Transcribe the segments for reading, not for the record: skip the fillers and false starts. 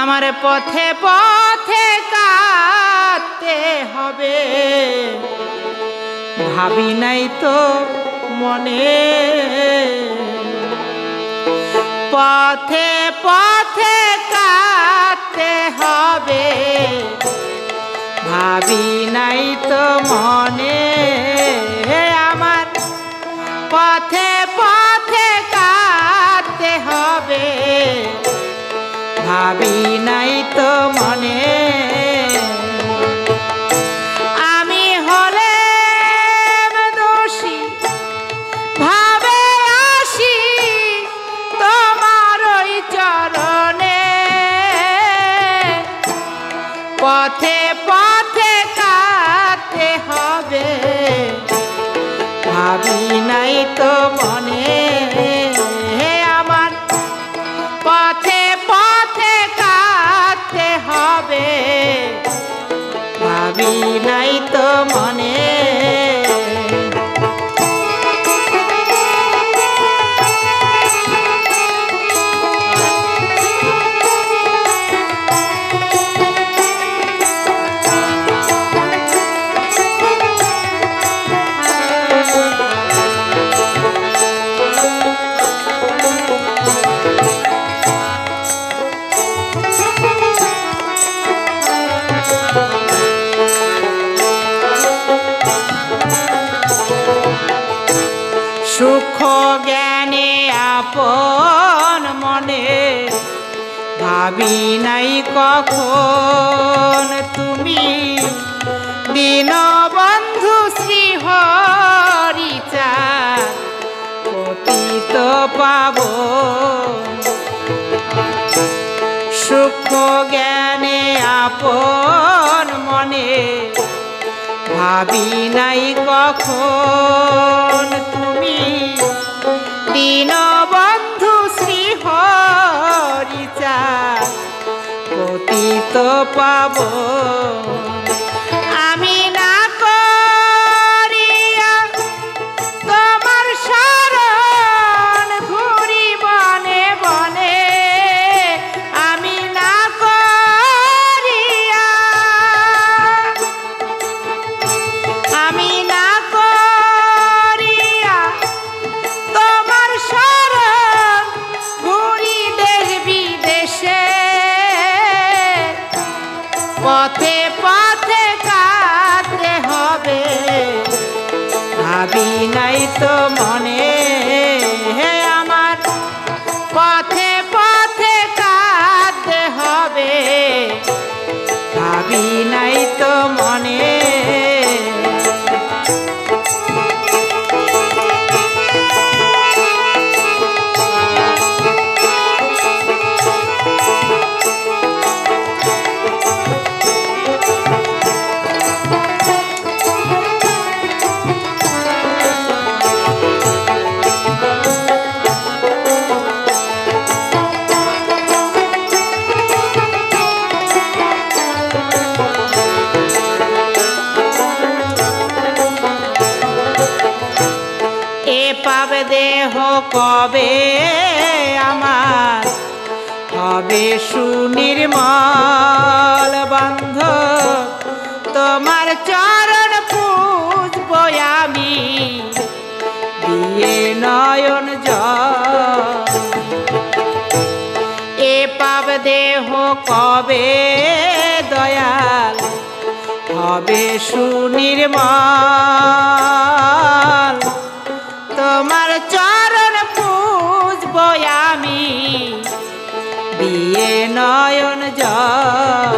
আমার পথে পথে কাটতে হবে, ভাবি নাই তো মনে। পথে পথে কাটতে হবে, ভাবি নাই তো মনে। আমার পথে পথে কাটতে হবে, ভাবি নাই তো মনে। আমি হলে দোষী ভাবে আসি তোমার ওই চরণে। পথে পথে কাটতে হবে, ভাবি নাই তো মনে। আমার পথে পথে কাটতে হবে, ভাবি নাই তো মনে। সুখ জ্ঞানে আপন মনে, ভাবি নাই কখন তুমি দীনবন্ধু শ্রীহরিচাঁদ পতিত পাবন। সুখ জ্ঞানে আপন মনে, ভাবি নাই কখন তুমি দীনবন্ধু শ্রীহরিচাঁদ পতিত পাবন। আমি না করিয়া তোমার শরণ ঘুরি বনে বনে। আমি না করিয়া, আমি না করিয়া তোমার শরণ ঘুরি দেশ বিদেশে। পথে পথে কাটতে হবে, ভাবি নাই তো মনে। আমার পথে পথে কাটতে হবে, ভাবি নাই তো মনে। পাবে দেহ কবে আমার হবে সুনির্মল বান্ধব। তোমার চরণ পুজব আমি দিয়ে নয়ন জল। এ পাব দেহ কবে দয়াল হবে সুনির্মল। তোমার চরণ পুজব আমি দিয়ে নয়ন জল।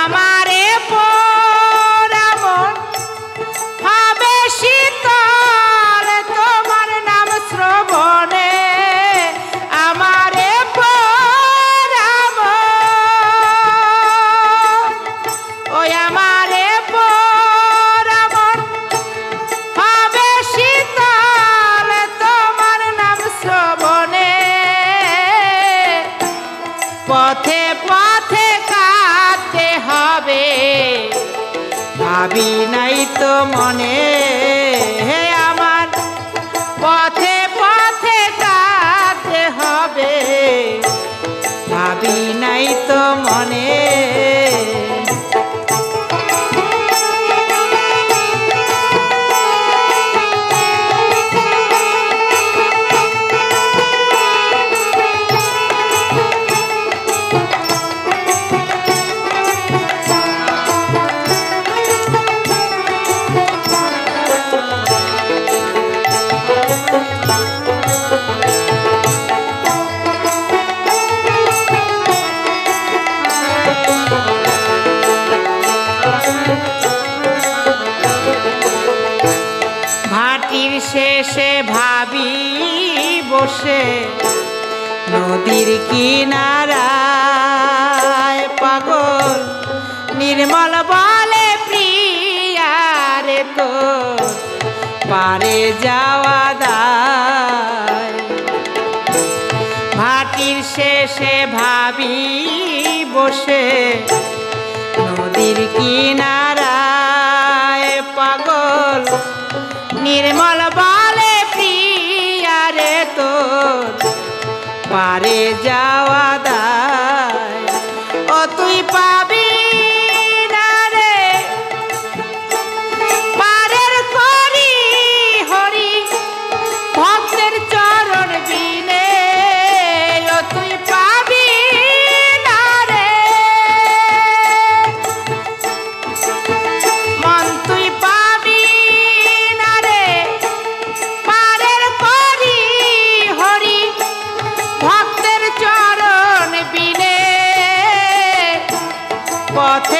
আমারে পরামন হবে শীতল তোমার নাম শ্রবণে। আমারে পরামন, ওই আমারে পরামন হবে শীতল তোমার নাম শ্রবণে। পথে পথে কাটতে হবে, ভাবি নাই তো মনে। আমার পথে পথে কাটতে হবে, ভাবি নাই তো নদীর কিনারায় পাগল নির্মল বলে প্রিয়া রে তোর পারে যাওয়া দায়। ভাটির শেষে ভাবি বসে নদীর কিনারায় পাগল নির্মল বলে প্রিয়া রে তোর পারে যাওয়া দায়। ও তুই পাবি না রে পারের করি হরি ভক্তের চরণ বিনে। ও তুই পাবি না রে মন তুই পাবি না রে পারের করি হরি ভক্তের চরণ বিনে। পথে